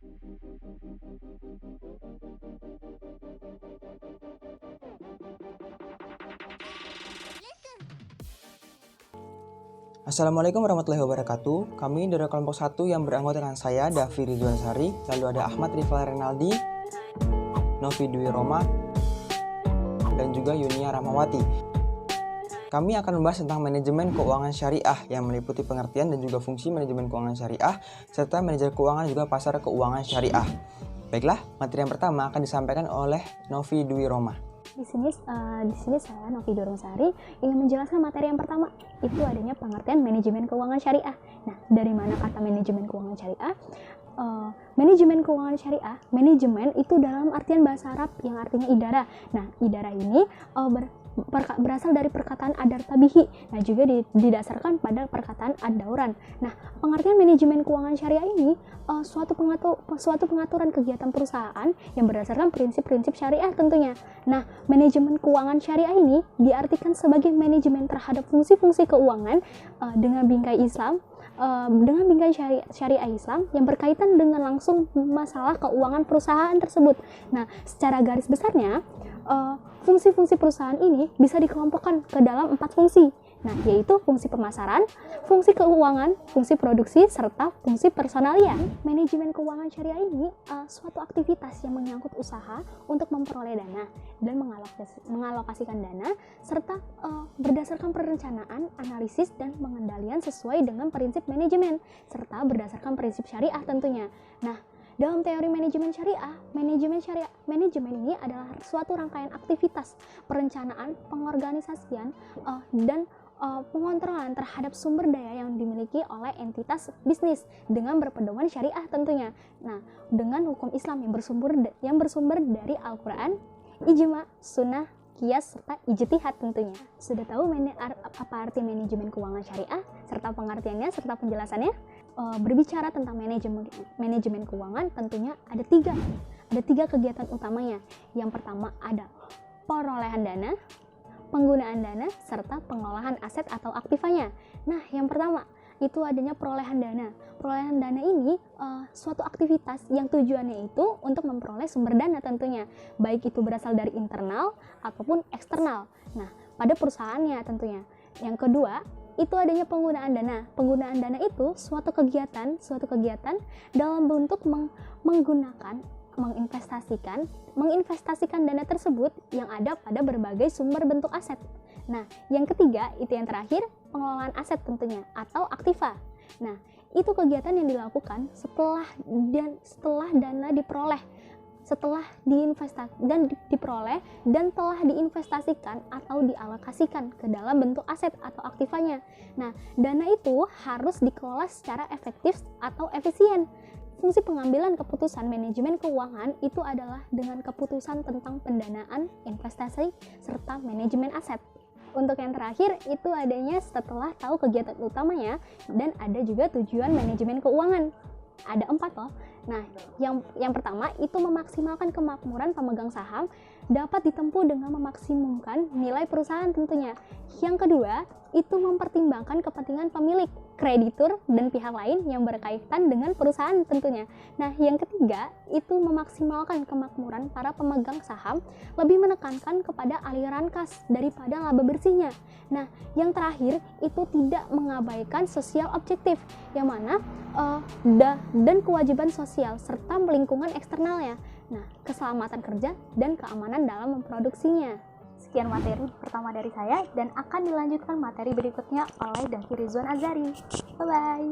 Assalamualaikum warahmatullahi wabarakatuh. Kami dari kelompok 1 yang beranggotakan saya, Davi Ridwan Sari, lalu ada Ahmad Rival Renaldi, Novi Dwi Roma, dan juga Yunia Rahmawati. Kami akan membahas tentang manajemen keuangan syariah yang meliputi pengertian dan juga fungsi manajemen keuangan syariah, serta manajer keuangan juga pasar keuangan syariah. Baiklah, materi yang pertama akan disampaikan oleh Novi Dwi Roma. Di sini saya Novi Dwi Roma Sari ingin menjelaskan materi yang pertama, itu adanya pengertian manajemen keuangan syariah. Nah, dari mana kata manajemen keuangan syariah? Manajemen keuangan syariah, manajemen itu dalam artian bahasa Arab yang artinya idara. Nah, idara ini berasal dari perkataan adar tabihi, nah juga didasarkan pada perkataan ad-dauran. Nah, pengertian manajemen keuangan syariah ini suatu pengaturan kegiatan perusahaan yang berdasarkan prinsip-prinsip syariah tentunya. Nah, manajemen keuangan syariah ini diartikan sebagai manajemen terhadap fungsi-fungsi keuangan dengan bingkai Islam, dengan bingkai syariah Islam yang berkaitan dengan langsung masalah keuangan perusahaan tersebut. Nah, secara garis besarnya fungsi-fungsi perusahaan ini bisa dikelompokkan ke dalam 4 fungsi. Nah, yaitu fungsi pemasaran, fungsi keuangan, fungsi produksi, serta fungsi personalia. Manajemen keuangan syariah ini suatu aktivitas yang menyangkut usaha untuk memperoleh dana dan mengalokasikan dana, serta berdasarkan perencanaan, analisis, dan pengendalian sesuai dengan prinsip manajemen, serta berdasarkan prinsip syariah tentunya. Nah, dalam teori manajemen ini adalah suatu rangkaian aktivitas, perencanaan, pengorganisasian, dan pengontrolan terhadap sumber daya yang dimiliki oleh entitas bisnis dengan berpedoman syariah tentunya. Nah, dengan hukum Islam yang bersumber dari Al-Quran, ijma, sunnah, qiyas, serta ijtihad tentunya. Sudah tahu apa arti manajemen keuangan syariah, serta pengertiannya, serta penjelasannya? Berbicara tentang manajemen keuangan tentunya ada tiga kegiatan utamanya. Yang pertama ada perolehan dana, penggunaan dana, serta pengolahan aset atau aktivanya. Nah, yang pertama itu adanya perolehan dana. Perolehan dana ini suatu aktivitas yang tujuannya itu untuk memperoleh sumber dana tentunya, baik itu berasal dari internal ataupun eksternal. Nah, pada perusahaannya tentunya. Yang kedua, itu adanya penggunaan dana. Penggunaan dana itu suatu kegiatan dalam bentuk menginvestasikan dana tersebut yang ada pada berbagai sumber bentuk aset. Nah, yang ketiga, itu yang terakhir, pengelolaan aset tentunya atau aktiva. Nah, itu kegiatan yang dilakukan setelah dana diperoleh dan telah diinvestasikan atau dialokasikan ke dalam bentuk aset atau aktivanya. Nah, dana itu harus dikelola secara efektif atau efisien. Fungsi pengambilan keputusan manajemen keuangan itu adalah dengan keputusan tentang pendanaan, investasi, serta manajemen aset. Untuk yang terakhir, itu adanya setelah tahu kegiatan utamanya dan ada juga tujuan manajemen keuangan. Ada 4 loh. Nah, yang pertama itu memaksimalkan kemakmuran pemegang saham dapat ditempuh dengan memaksimumkan nilai perusahaan tentunya. Yang kedua, itu mempertimbangkan kepentingan pemilik, kreditur, dan pihak lain yang berkaitan dengan perusahaan tentunya. Nah, yang ketiga, itu memaksimalkan kemakmuran para pemegang saham, lebih menekankan kepada aliran kas daripada laba bersihnya. Nah, yang terakhir, itu tidak mengabaikan sosial objektif, yang mana dan kewajiban sosial, serta lingkungan eksternalnya. Nah, keselamatan kerja dan keamanan dalam memproduksinya. Sekian materi pertama dari saya dan akan dilanjutkan materi berikutnya oleh Davi Ridwan Azari. Bye-bye.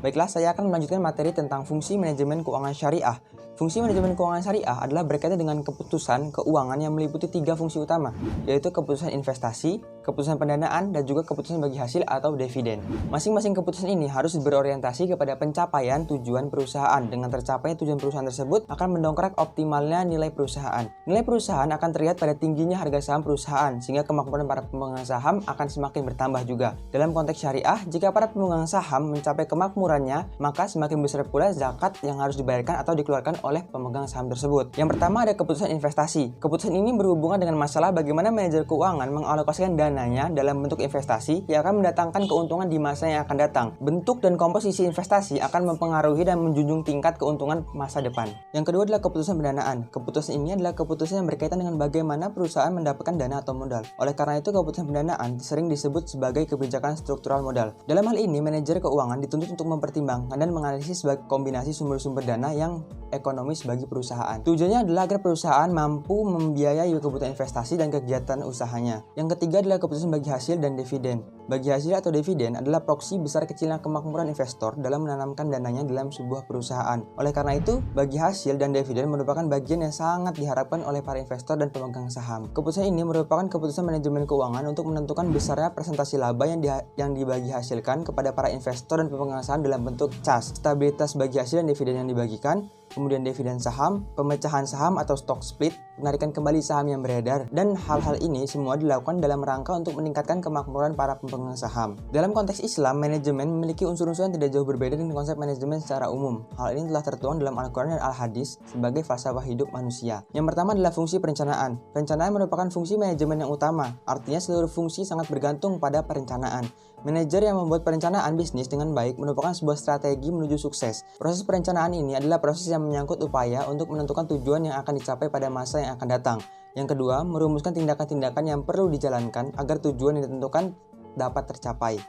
Baiklah, saya akan melanjutkan materi tentang fungsi manajemen keuangan syariah. Fungsi manajemen keuangan syariah adalah berkaitan dengan keputusan keuangan yang meliputi 3 fungsi utama, yaitu keputusan investasi, keputusan pendanaan, dan juga keputusan bagi hasil atau dividen. Masing-masing keputusan ini harus berorientasi kepada pencapaian tujuan perusahaan. Dengan tercapainya tujuan perusahaan tersebut akan mendongkrak optimalnya nilai perusahaan. Nilai perusahaan akan terlihat pada tingginya harga saham perusahaan, sehingga kemakmuran para pemegang saham akan semakin bertambah juga. Dalam konteks syariah, jika para pemegang saham mencapai kemakmurannya, maka semakin besar pula zakat yang harus dibayarkan atau dikeluarkan oleh pemegang saham tersebut. Yang pertama ada keputusan investasi. Keputusan ini berhubungan dengan masalah bagaimana manajer keuangan mengalokasikan dana dananya dalam bentuk investasi yang akan mendatangkan keuntungan di masa yang akan datang. Bentuk dan komposisi investasi akan mempengaruhi dan menjunjung tingkat keuntungan masa depan. Yang kedua adalah keputusan pendanaan. Keputusan ini adalah keputusan yang berkaitan dengan bagaimana perusahaan mendapatkan dana atau modal. Oleh karena itu, keputusan pendanaan sering disebut sebagai kebijakan struktural modal. Dalam hal ini, manajer keuangan dituntut untuk mempertimbangkan dan menganalisis kombinasi sumber-sumber dana yang ekonomis bagi perusahaan. Tujuannya adalah agar perusahaan mampu membiayai kebutuhan investasi dan kegiatan usahanya. Yang ketiga adalah keputusan bagi hasil dan dividen. Bagi hasil atau dividen adalah proksi besar kecilnya kemakmuran investor dalam menanamkan dananya dalam sebuah perusahaan. Oleh karena itu, bagi hasil dan dividen merupakan bagian yang sangat diharapkan oleh para investor dan pemegang saham. Keputusan ini merupakan keputusan manajemen keuangan untuk menentukan besarnya presentasi laba yang dibagi hasilkan kepada para investor dan pemegang saham dalam bentuk cas, stabilitas bagi hasil dan dividen yang dibagikan, kemudian dividen saham, pemecahan saham atau stock split, penarikan kembali saham yang beredar, dan hal-hal ini semua dilakukan dalam rangka untuk meningkatkan kemakmuran para pemegang saham. Dalam konteks Islam, manajemen memiliki unsur-unsur yang tidak jauh berbeda dengan konsep manajemen secara umum. Hal ini telah tertuang dalam Al-Quran dan Al-Hadis sebagai falsafah hidup manusia. Yang pertama adalah fungsi perencanaan. Perencanaan merupakan fungsi manajemen yang utama, artinya seluruh fungsi sangat bergantung pada perencanaan. Manajer yang membuat perencanaan bisnis dengan baik merupakan sebuah strategi menuju sukses. Proses perencanaan ini adalah proses yang menyangkut upaya untuk menentukan tujuan yang akan dicapai pada masa yang akan datang. Yang kedua, merumuskan tindakan-tindakan yang perlu dijalankan agar tujuan yang ditentukan dapat tercapai.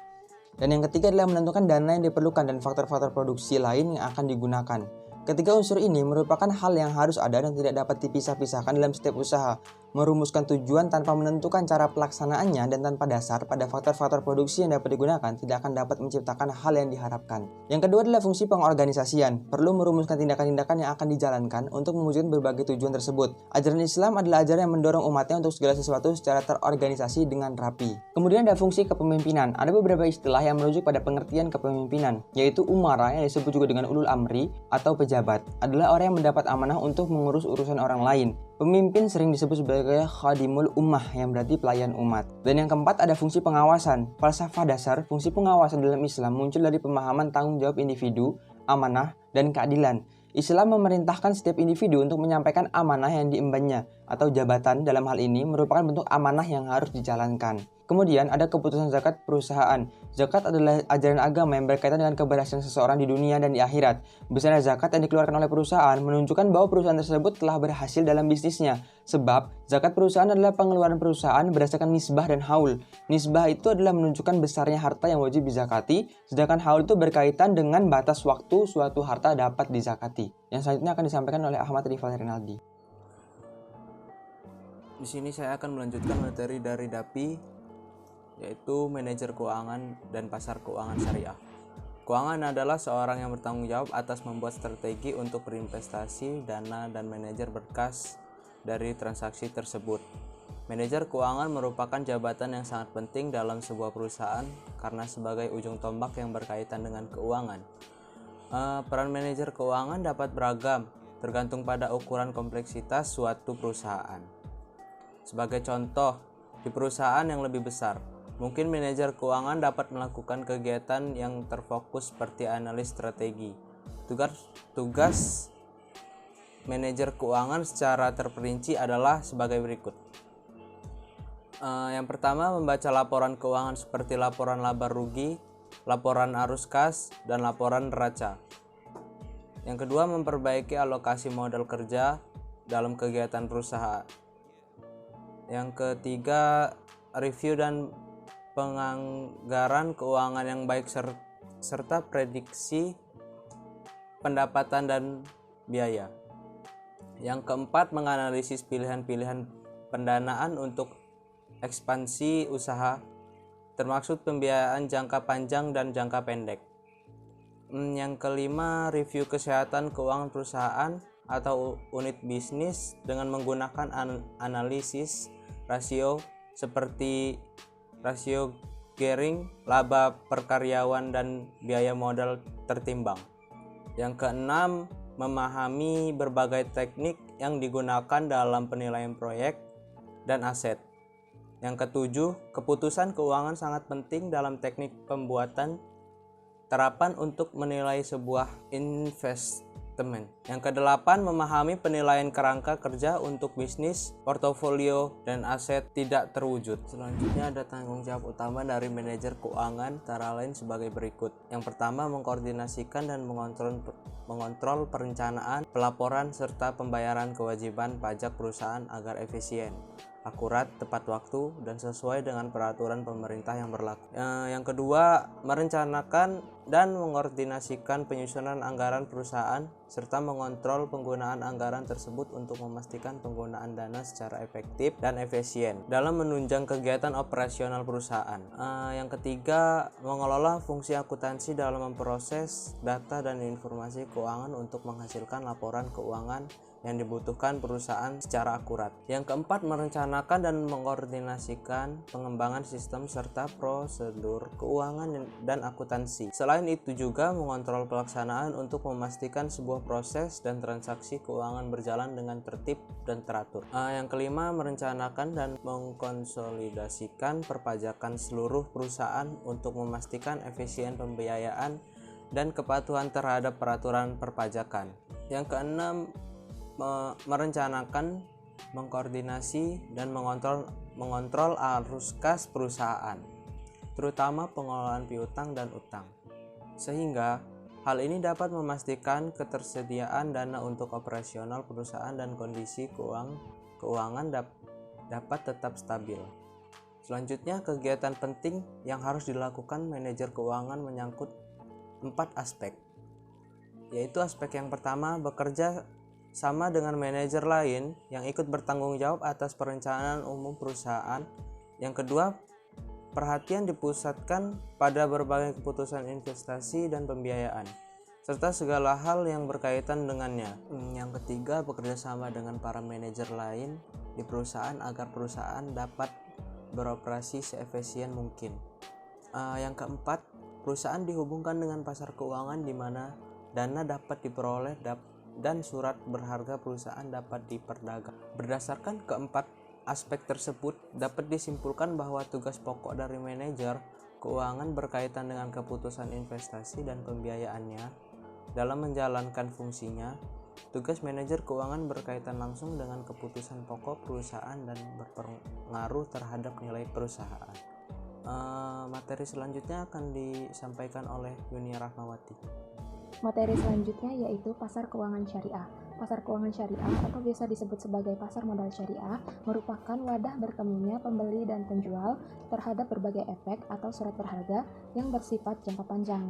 Dan yang ketiga adalah menentukan dana yang diperlukan dan faktor-faktor produksi lain yang akan digunakan. Ketiga unsur ini merupakan hal yang harus ada dan tidak dapat dipisah-pisahkan dalam setiap usaha. Merumuskan tujuan tanpa menentukan cara pelaksanaannya dan tanpa dasar pada faktor-faktor produksi yang dapat digunakan tidak akan dapat menciptakan hal yang diharapkan. Yang kedua adalah fungsi pengorganisasian. Perlu merumuskan tindakan-tindakan yang akan dijalankan untuk mewujudkan berbagai tujuan tersebut. Ajaran Islam adalah ajaran yang mendorong umatnya untuk segala sesuatu secara terorganisasi dengan rapi. Kemudian ada fungsi kepemimpinan. Ada beberapa istilah yang merujuk pada pengertian kepemimpinan, yaitu umara yang disebut juga dengan ulul amri atau pejabat. Adalah orang yang mendapat amanah untuk mengurus urusan orang lain. Pemimpin sering disebut sebagai khadimul ummah yang berarti pelayan umat. Dan yang keempat ada fungsi pengawasan. Falsafah dasar fungsi pengawasan dalam Islam muncul dari pemahaman tanggung jawab individu, amanah, dan keadilan. Islam memerintahkan setiap individu untuk menyampaikan amanah yang diembannya atau jabatan dalam hal ini merupakan bentuk amanah yang harus dijalankan. Kemudian ada keputusan zakat perusahaan. Zakat adalah ajaran agama yang berkaitan dengan keberhasilan seseorang di dunia dan di akhirat. Besarnya zakat yang dikeluarkan oleh perusahaan menunjukkan bahwa perusahaan tersebut telah berhasil dalam bisnisnya. Sebab zakat perusahaan adalah pengeluaran perusahaan berdasarkan nisbah dan haul. Nisbah itu adalah menunjukkan besarnya harta yang wajib dizakati, sedangkan haul itu berkaitan dengan batas waktu suatu harta dapat dizakati. Yang selanjutnya akan disampaikan oleh Ahmad Rifal Rinaldi. Di sini saya akan melanjutkan materi dari DAPI, yaitu manajer keuangan dan pasar keuangan syariah. Keuangan adalah seorang yang bertanggung jawab atas membuat strategi untuk berinvestasi, dana, dan manajer berkas dari transaksi tersebut. Manajer keuangan merupakan jabatan yang sangat penting dalam sebuah perusahaan karena sebagai ujung tombak yang berkaitan dengan keuangan. Peran manajer keuangan dapat beragam, tergantung pada ukuran kompleksitas suatu perusahaan. Sebagai contoh, di perusahaan yang lebih besar, mungkin manajer keuangan dapat melakukan kegiatan yang terfokus seperti analis strategi. Tugas manajer keuangan secara terperinci adalah sebagai berikut. Yang pertama, membaca laporan keuangan seperti laporan laba rugi, laporan arus kas, dan laporan neraca. Yang kedua, memperbaiki alokasi modal kerja dalam kegiatan perusahaan. Yang ketiga, review dan penganggaran keuangan yang baik serta prediksi pendapatan dan biaya. Yang keempat, menganalisis pilihan-pilihan pendanaan untuk ekspansi usaha, termasuk pembiayaan jangka panjang dan jangka pendek. Yang kelima, review kesehatan keuangan perusahaan atau unit bisnis dengan menggunakan analisis rasio seperti rasio gearing, laba per karyawan, dan biaya modal tertimbang. Yang keenam, memahami berbagai teknik yang digunakan dalam penilaian proyek dan aset. Yang ketujuh, keputusan keuangan sangat penting dalam teknik pembuatan terapan untuk menilai sebuah manajemen. Yang kedelapan, memahami penilaian kerangka kerja untuk bisnis, portofolio, dan aset tidak terwujud. Selanjutnya ada tanggung jawab utama dari manajer keuangan, antara lain sebagai berikut. Yang pertama, mengkoordinasikan dan mengontrol perencanaan, pelaporan, serta pembayaran kewajiban pajak perusahaan agar efisien, akurat, tepat waktu, dan sesuai dengan peraturan pemerintah yang berlaku. Yang kedua, merencanakan dan mengkoordinasikan penyusunan anggaran perusahaan serta mengontrol penggunaan anggaran tersebut untuk memastikan penggunaan dana secara efektif dan efisien dalam menunjang kegiatan operasional perusahaan. Yang ketiga, mengelola fungsi akuntansi dalam memproses data dan informasi keuangan untuk menghasilkan laporan keuangan yang dibutuhkan perusahaan secara akurat. Yang keempat, merencanakan dan mengkoordinasikan pengembangan sistem serta prosedur keuangan dan akuntansi. Selain itu juga mengontrol pelaksanaan untuk memastikan sebuah proses dan transaksi keuangan berjalan dengan tertib dan teratur. Yang kelima, merencanakan dan mengkonsolidasikan perpajakan seluruh perusahaan untuk memastikan efisien pembiayaan dan kepatuhan terhadap peraturan perpajakan. Yang keenam, merencanakan, mengkoordinasi, dan mengontrol arus kas perusahaan, terutama pengelolaan piutang dan utang, sehingga hal ini dapat memastikan ketersediaan dana untuk operasional perusahaan dan kondisi keuangan dapat tetap stabil. Selanjutnya, kegiatan penting yang harus dilakukan manajer keuangan menyangkut 4 aspek, yaitu aspek yang pertama, bekerja sama dengan manajer lain yang ikut bertanggung jawab atas perencanaan umum perusahaan. Yang kedua, perhatian dipusatkan pada berbagai keputusan investasi dan pembiayaan, serta segala hal yang berkaitan dengannya. Yang ketiga, bekerja sama dengan para manajer lain di perusahaan agar perusahaan dapat beroperasi seefisien mungkin. Yang keempat, perusahaan dihubungkan dengan pasar keuangan di mana dana dapat diperoleh dan surat berharga perusahaan dapat diperdagang. Berdasarkan keempat aspek tersebut, dapat disimpulkan bahwa tugas pokok dari manajer keuangan berkaitan dengan keputusan investasi dan pembiayaannya. Dalam menjalankan fungsinya, tugas manajer keuangan berkaitan langsung dengan keputusan pokok perusahaan dan berpengaruh terhadap nilai perusahaan. Materi selanjutnya akan disampaikan oleh Yunia Rahmawati. Materi selanjutnya yaitu pasar keuangan syariah. Pasar keuangan syariah atau biasa disebut sebagai pasar modal syariah merupakan wadah bertemunya pembeli dan penjual terhadap berbagai efek atau surat berharga yang bersifat jangka panjang.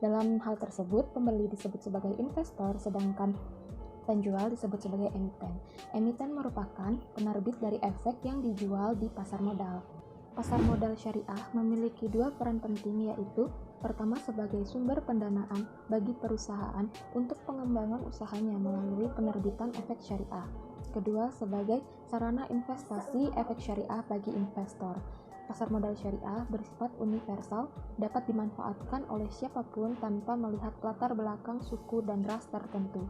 Dalam hal tersebut, pembeli disebut sebagai investor, sedangkan penjual disebut sebagai emiten. Emiten merupakan penerbit dari efek yang dijual di pasar modal. Pasar modal syariah memiliki 2 peran penting, yaitu pertama sebagai sumber pendanaan bagi perusahaan untuk pengembangan usahanya melalui penerbitan efek syariah. Kedua, sebagai sarana investasi efek syariah bagi investor. Pasar modal syariah bersifat universal, dapat dimanfaatkan oleh siapapun tanpa melihat latar belakang suku dan ras tertentu.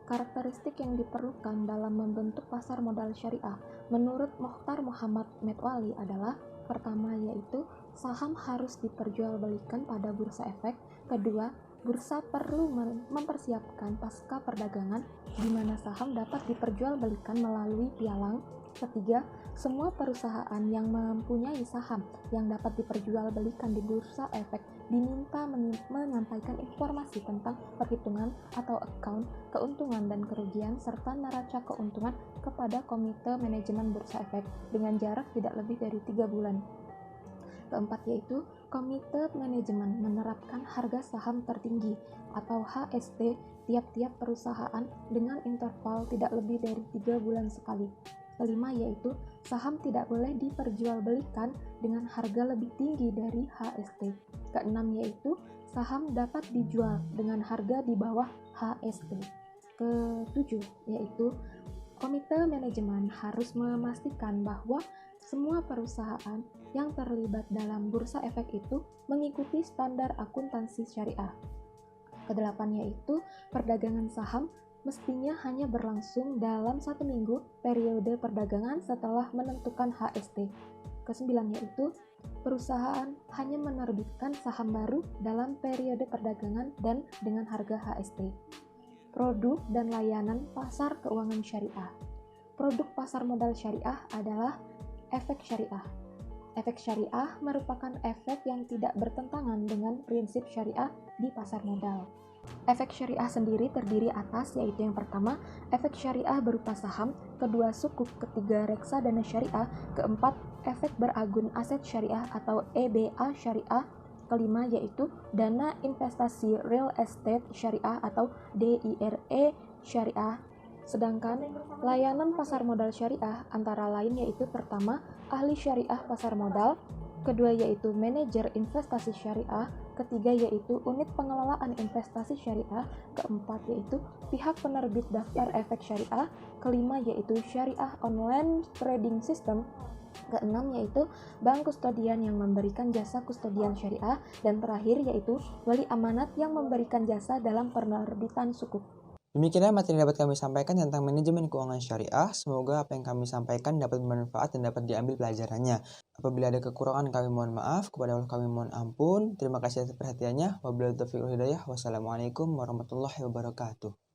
Karakteristik yang diperlukan dalam membentuk pasar modal syariah menurut Mokhtar Muhammad Metwali adalah: pertama, yaitu saham harus diperjualbelikan pada bursa efek. Kedua, bursa perlu mempersiapkan pasca perdagangan di mana saham dapat diperjualbelikan melalui pialang. Ketiga, semua perusahaan yang mempunyai saham yang dapat diperjualbelikan di bursa efek diminta menyampaikan informasi tentang perhitungan atau account keuntungan dan kerugian serta neraca keuntungan kepada komite manajemen bursa efek dengan jarak tidak lebih dari 3 bulan. Keempat, yaitu komite manajemen menerapkan harga saham tertinggi atau HST tiap-tiap perusahaan dengan interval tidak lebih dari 3 bulan sekali. Kelima, yaitu saham tidak boleh diperjualbelikan dengan harga lebih tinggi dari HST. Keenam, yaitu saham dapat dijual dengan harga di bawah HST. Ketujuh, yaitu komite manajemen harus memastikan bahwa semua perusahaan yang terlibat dalam bursa efek itu mengikuti standar akuntansi syariah. Kedelapan, yaitu perdagangan saham mestinya hanya berlangsung dalam 1 minggu periode perdagangan setelah menentukan HST. Kesembilan, yaitu perusahaan hanya menerbitkan saham baru dalam periode perdagangan dan dengan harga HST. Produk dan layanan pasar keuangan syariah. Produk pasar modal syariah adalah efek syariah. Efek syariah merupakan efek yang tidak bertentangan dengan prinsip syariah di pasar modal. Efek syariah sendiri terdiri atas, yaitu yang pertama, efek syariah berupa saham, kedua sukuk, ketiga reksadana syariah, keempat, efek beragun aset syariah atau EBA syariah, kelima yaitu dana investasi real estate syariah atau DIRE syariah. Sedangkan layanan pasar modal syariah antara lain yaitu pertama, ahli syariah pasar modal, kedua yaitu manajer investasi syariah, ketiga yaitu unit pengelolaan investasi syariah, keempat yaitu pihak penerbit daftar efek syariah, kelima yaitu syariah online trading system, keenam yaitu bank kustodian yang memberikan jasa kustodian syariah, dan terakhir yaitu wali amanat yang memberikan jasa dalam penerbitan sukuk. Demikianlah materi yang dapat kami sampaikan tentang manajemen keuangan syariah. Semoga apa yang kami sampaikan dapat bermanfaat dan dapat diambil pelajarannya. Apabila ada kekurangan kami mohon maaf, kepada Allah kami mohon ampun. Terima kasih atas perhatiannya. Wabillahi taufiq wal hidayah. Wassalamualaikum warahmatullahi wabarakatuh.